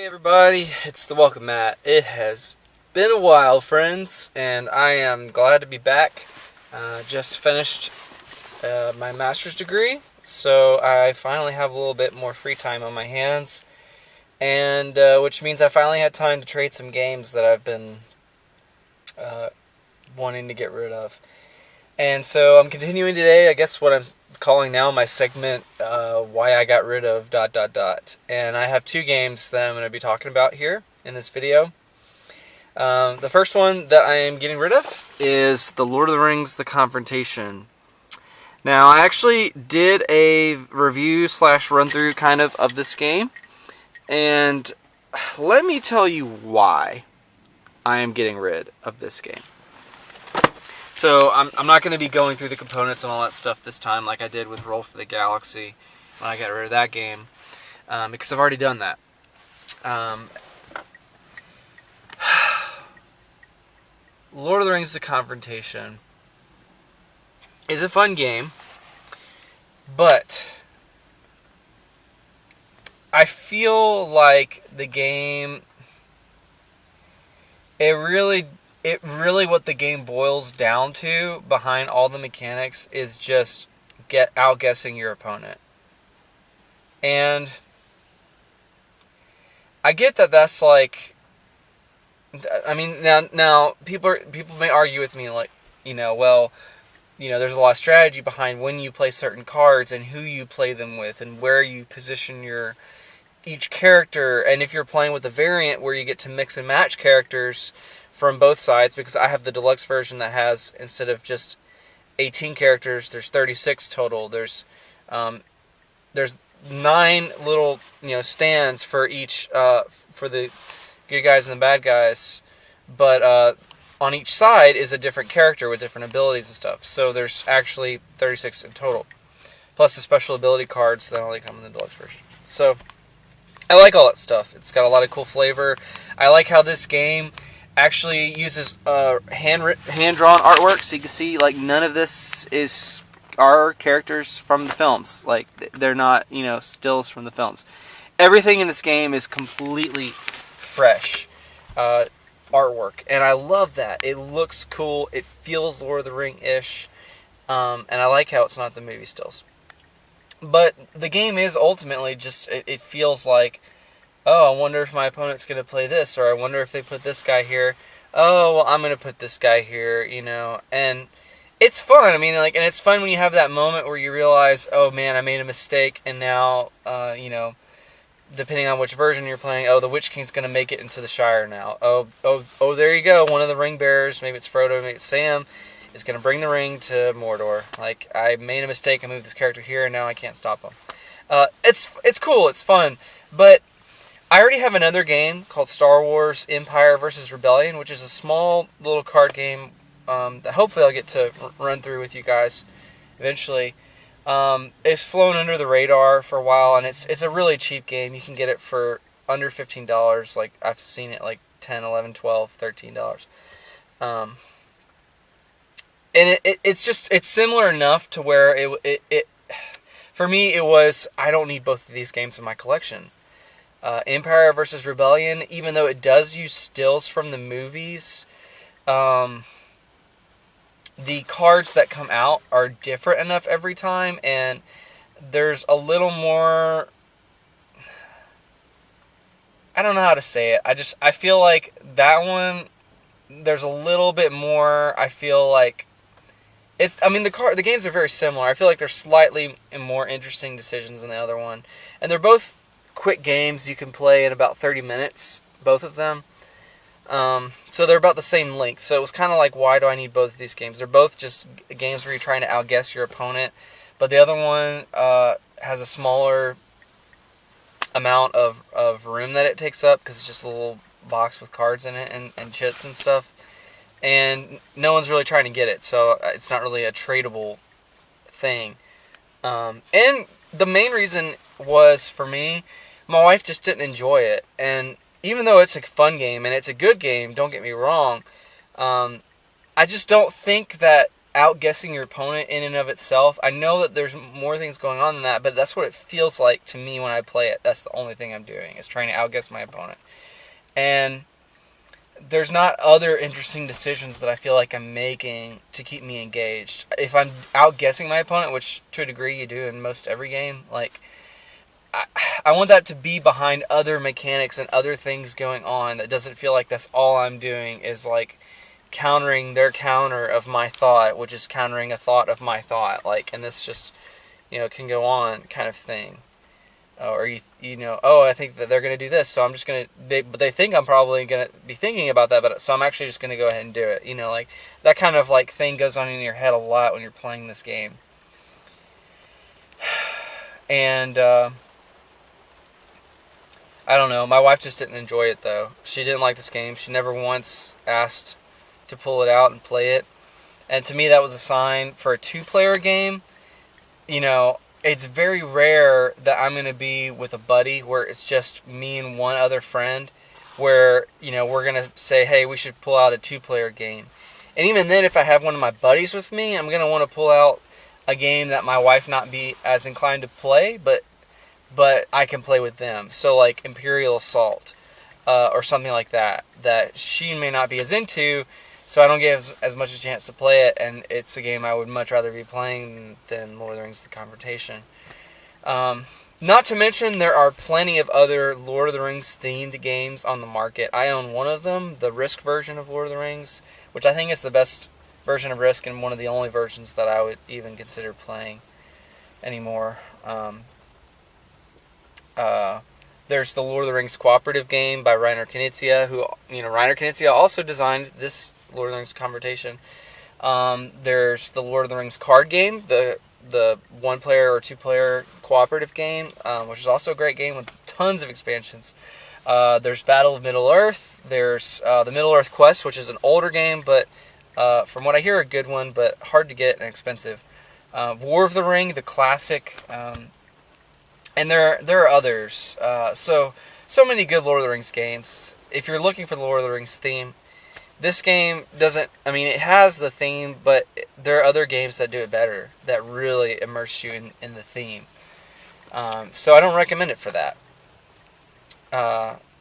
Hey everybody, it's the Welcome Matt. It has been a while, friends, and I am glad to be back. Just finished my master's degree, so I finally have a little bit more free time on my hands, and which means I finally had time to trade some games that I've been wanting to get rid of. And so I'm continuing today, I guess what I'm calling now my segment, why I got rid of ... And I have two games that I'm going to be talking about here in this video. The first one that I am getting rid of is The Lord of the Rings, The Confrontation. Now, I actually did a review / run-through kind of this game, and let me tell you why I am getting rid of this game. So I'm not going to be going through the components and all that stuff this time like I did with Roll for the Galaxy when I got rid of that game, because I've already done that. Lord of the Rings: The Confrontation is a fun game, but I feel like the game, it really what the game boils down to behind all the mechanics is just outguessing your opponent. And I get that that's like, I mean, now people may argue with me like, there's a lot of strategy behind when you play certain cards and who you play them with and where you position each character, and if you're playing with a variant where you get to mix and match characters from both sides, because I have the deluxe version that has, instead of just 18 characters, there's 36 total. There's 9 little stands for each for the good guys and the bad guys, but on each side is a different character with different abilities and stuff. So there's actually 36 in total, plus the special ability cards that only come in the deluxe version. So I like all that stuff. It's got a lot of cool flavor. I like how this game actually uses hand-drawn artwork, so you can see like none of this are characters from the films. Like, they're not stills from the films. Everything in this game is completely fresh artwork, and I love that. It looks cool. It feels Lord of the Ring-ish, and I like how it's not the movie stills. But the game is ultimately just, it feels like, oh, I wonder if my opponent's going to play this, or I wonder if they put this guy here. Oh, well, I'm going to put this guy here, and it's fun. I mean, and it's fun when you have that moment where you realize, oh man, I made a mistake, and now, depending on which version you're playing, oh, the Witch King's going to make it into the Shire now. Oh, there you go. One of the ring bearers, maybe it's Frodo, maybe it's Sam, is going to bring the ring to Mordor. Like, I made a mistake, I moved this character here, and now I can't stop him. It's cool, it's fun, but I already have another game called Star Wars Empire vs. Rebellion, which is a small little card game that hopefully I'll get to run through with you guys eventually. It's flown under the radar for a while, and it's a really cheap game. You can get it for under $15. Like, I've seen it like $10, $11, $12, $13. And it's similar enough to where it for me, it was, I don't need both of these games in my collection. Empire vs. Rebellion, even though it does use stills from the movies, the cards that come out are different enough every time, and there's a little more, I don't know how to say it. I feel like that one, there's a little bit more, I feel like, the games are very similar. I feel like there's slightly more interesting decisions than the other one, and they're both quick games you can play in about 30 minutes, both of them. So they're about the same length. So it was kind of like, why do I need both of these games? They're both just games where you're trying to outguess your opponent, but the other one has a smaller amount of room that it takes up, because it's just a little box with cards in it and chits and stuff, and no one's really trying to get it, so it's not really a tradable thing. And the main reason was, for me, my wife just didn't enjoy it. And even though it's a fun game, and it's a good game, don't get me wrong, I just don't think that outguessing your opponent in and of itself. I know that there's more things going on than that, but that's what it feels like to me when I play it. That's the only thing I'm doing, is trying to outguess my opponent. And there's not other interesting decisions that I feel like I'm making to keep me engaged. If I'm outguessing my opponent, which to a degree you do in most every game, like, I want that to be behind other mechanics and other things going on. That doesn't feel like that's all I'm doing, is like countering their counter of my thought, which is countering a thought of my thought. Like, and this just, can go on kind of thing. Or I think that they're going to do this, so I'm just going to, but they think I'm probably going to be thinking about that, but so I'm actually just going to go ahead and do it. Like that kind of like thing goes on in your head a lot when you're playing this game. And I don't know. My wife just didn't enjoy it, though. She didn't like this game. She never once asked to pull it out and play it. And to me, that was a sign for a two-player game. It's very rare that I'm going to be with a buddy where it's just me and one other friend, where, we're going to say, hey, we should pull out a two-player game. And even then, if I have one of my buddies with me, I'm going to want to pull out a game that my wife not be as inclined to play, but I can play with them. So like Imperial Assault or something like that she may not be as into, so I don't get as much a chance to play it, and it's a game I would much rather be playing than Lord of the Rings: The Confrontation. Not to mention, there are plenty of other Lord of the Rings themed games on the market. I own one of them, the Risk version of Lord of the Rings, which I think is the best version of Risk and one of the only versions that I would even consider playing anymore. There's the Lord of the Rings cooperative game by Reiner Knizia, who, Reiner Knizia also designed this Lord of the Rings Confrontation. There's the Lord of the Rings card game, the one-player or two-player cooperative game, which is also a great game with tons of expansions. There's Battle of Middle-earth. There's the Middle-earth Quest, which is an older game, but from what I hear, a good one, but hard to get and expensive. War of the Ring, the classic. And there are others. So many good Lord of the Rings games. If you're looking for the Lord of the Rings theme, this game doesn't, it has the theme, but there are other games that do it better, that really immerse you in the theme. So I don't recommend it for that.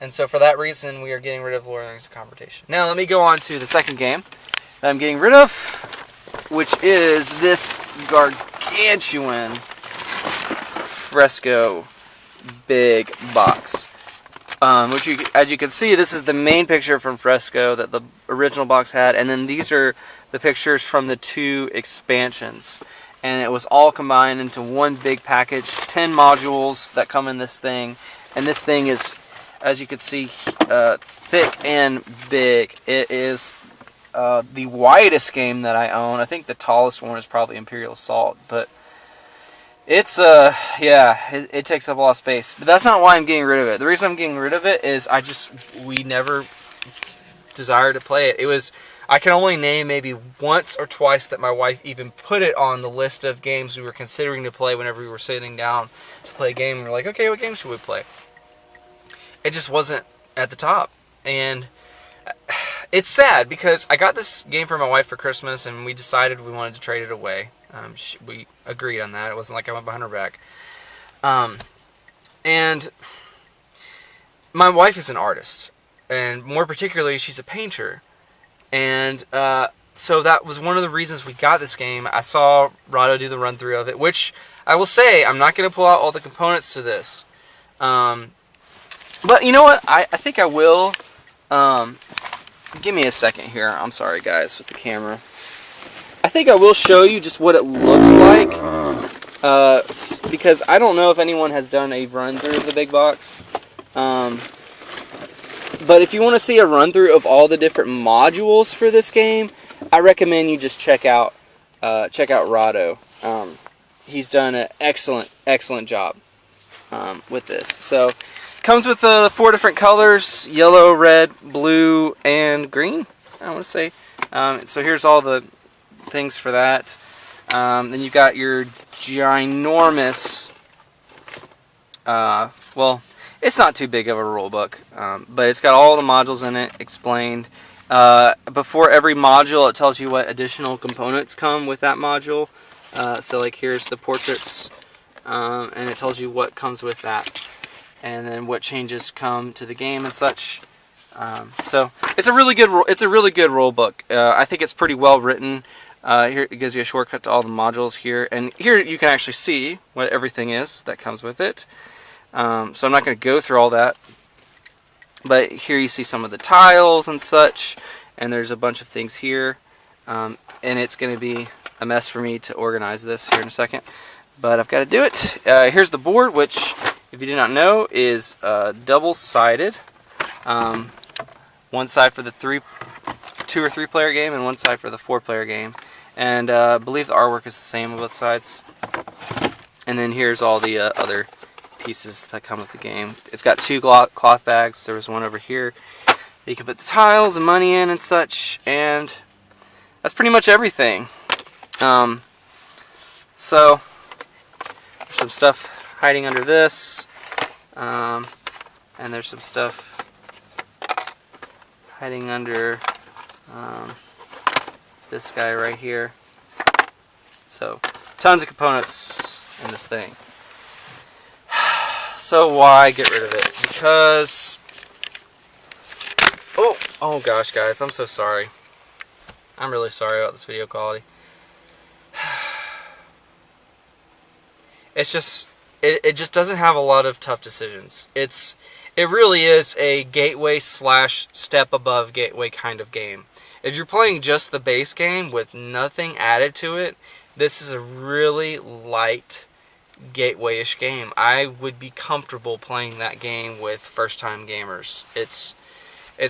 And so for that reason, we are getting rid of Lord of the Rings: Confrontation. Now let me go on to the second game that I'm getting rid of, which is this gargantuan Fresco big box. Which, as you can see, this is the main picture from Fresco that the original box had, and then these are the pictures from the two expansions. And it was all combined into one big package, 10 modules that come in this thing. And this thing is, as you can see, thick and big. It is the widest game that I own. I think the tallest one is probably Imperial Assault, but it's, it takes up a lot of space. But that's not why I'm getting rid of it. The reason I'm getting rid of it is we never desired to play it. I can only name maybe once or twice that my wife even put it on the list of games we were considering to play whenever we were sitting down to play a game. We were like, okay, what game should we play? It just wasn't at the top. And it's sad because I got this game for my wife for Christmas, and we decided we wanted to trade it away. We agreed on that. It wasn't like I went behind her back. And my wife is an artist, and more particularly, she's a painter. And so that was one of the reasons we got this game. I saw Rado do the run-through of it, which I will say, I'm not going to pull out all the components to this. But you know what? I think I will. Give me a second here. I'm sorry, guys, with the camera. I think I will show you just what it looks like, because I don't know if anyone has done a run-through of the big box. But if you want to see a run-through of all the different modules for this game, I recommend you just check out Rado. He's done an excellent job with this. So, it comes with 4 different colors: yellow, red, blue, and green, I want to say. So here's all the things for that. Then you've got your ginormous, well, it's not too big of a rule book, but it's got all the modules in it explained. Before every module, it tells you what additional components come with that module. So like here's the portraits, and it tells you what comes with that, and then what changes come to the game and such. So it's a really good rule book. I think it's pretty well written. Here it gives you a shortcut to all the modules here, and here you can actually see what everything is that comes with it. So I'm not going to go through all that, but here you see some of the tiles and such, and there's a bunch of things here, and it's going to be a mess for me to organize this here in a second, but I've got to do it. Here's the board, which, if you do not know, is double-sided. One side for the 2 or 3 player game, and one side for the 4 player game. And I believe the artwork is the same on both sides. And then here's all the other pieces that come with the game. It's got 2 cloth bags. There was one over here that you can put the tiles and money in and such. And that's pretty much everything. So there's some stuff hiding under this. And there's some stuff hiding under this guy right here. So tons of components in this thing. So why get rid of it? Because oh gosh, guys, I'm so sorry. I'm really sorry about this video quality. It's just it just doesn't have a lot of tough decisions. It really is a gateway / step above gateway kind of game. If you're playing just the base game with nothing added to it, this is a really light gateway-ish game. I would be comfortable playing that game with first-time gamers. It's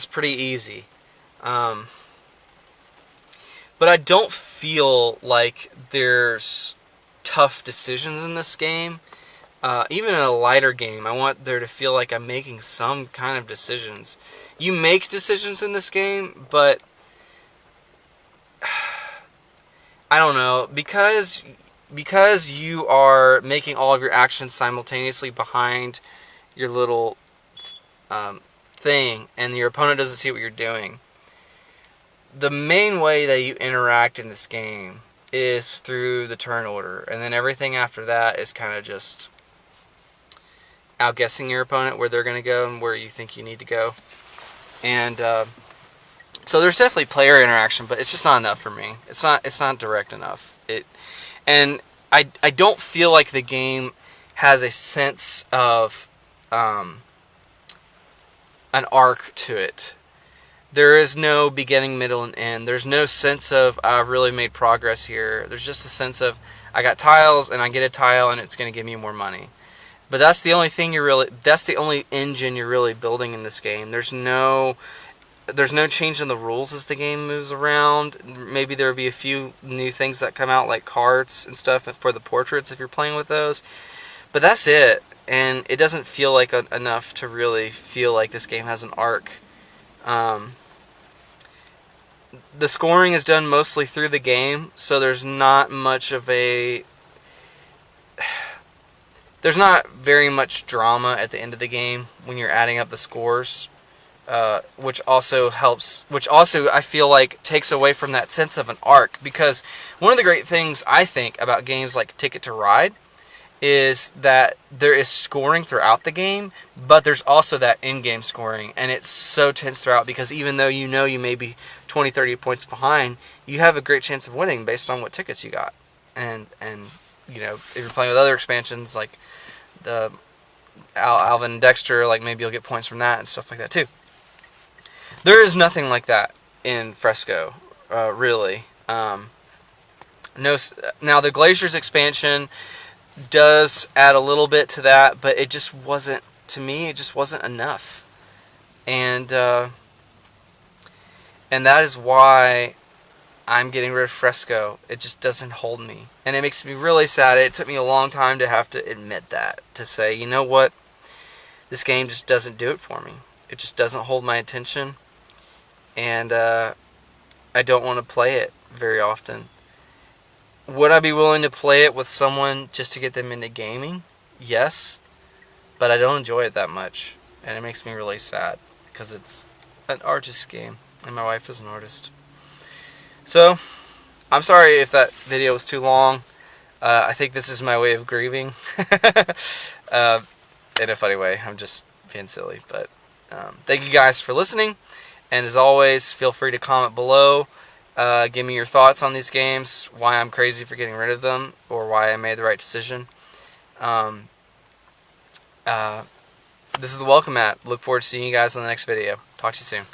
pretty easy. But I don't feel like there's tough decisions in this game. Even in a lighter game, I want there to feel like I'm making some kind of decisions. You make decisions in this game, but I don't know, because you are making all of your actions simultaneously behind your little thing, and your opponent doesn't see what you're doing. The main way that you interact in this game is through the turn order, and then everything after that is kind of just outguessing your opponent where they're going to go and where you think you need to go. And so there's definitely player interaction, but it's just not enough for me. It's not direct enough. And I don't feel like the game has a sense of an arc to it. There is no beginning, middle, and end. There's no sense of I've really made progress here. There's just the sense of I got tiles and I get a tile and it's going to give me more money. But that's the only thing that's the only engine you're really building in this game. There's no change in the rules as the game moves around. Maybe there'll be a few new things that come out, like cards and stuff for the portraits if you're playing with those. But that's it. And it doesn't feel like enough to really feel like this game has an arc. The scoring is done mostly through the game, so there's not much of a... There's not very much drama at the end of the game when you're adding up the scores, which also I feel like takes away from that sense of an arc. Because one of the great things I think about games like Ticket to Ride is that there is scoring throughout the game, but there's also that in-game scoring, and it's so tense throughout because even though you know you may be 20, 30 points behind, you have a great chance of winning based on what tickets you got. And you know, if you're playing with other expansions like the Alvin and Dexter, like maybe you'll get points from that and stuff like that too. There is nothing like that in Fresco, really. Now the Glaciers expansion does add a little bit to that, but it just wasn't, to me, it just wasn't enough. And that is why I'm getting rid of Fresco. It just doesn't hold me. And it makes me really sad. It took me a long time to have to admit that. To say, you know what? This game just doesn't do it for me. It just doesn't hold my attention. And I don't want to play it very often. Would I be willing to play it with someone just to get them into gaming? Yes. But I don't enjoy it that much. And it makes me really sad. Because it's an artist game. and my wife is an artist. So, I'm sorry if that video was too long. I think this is my way of grieving. In a funny way. I'm just being silly. But thank you guys for listening. And as always, feel free to comment below. Give me your thoughts on these games, why I'm crazy for getting rid of them, or why I made the right decision. This is the Welcome Mat. Look forward to seeing you guys on the next video. Talk to you soon.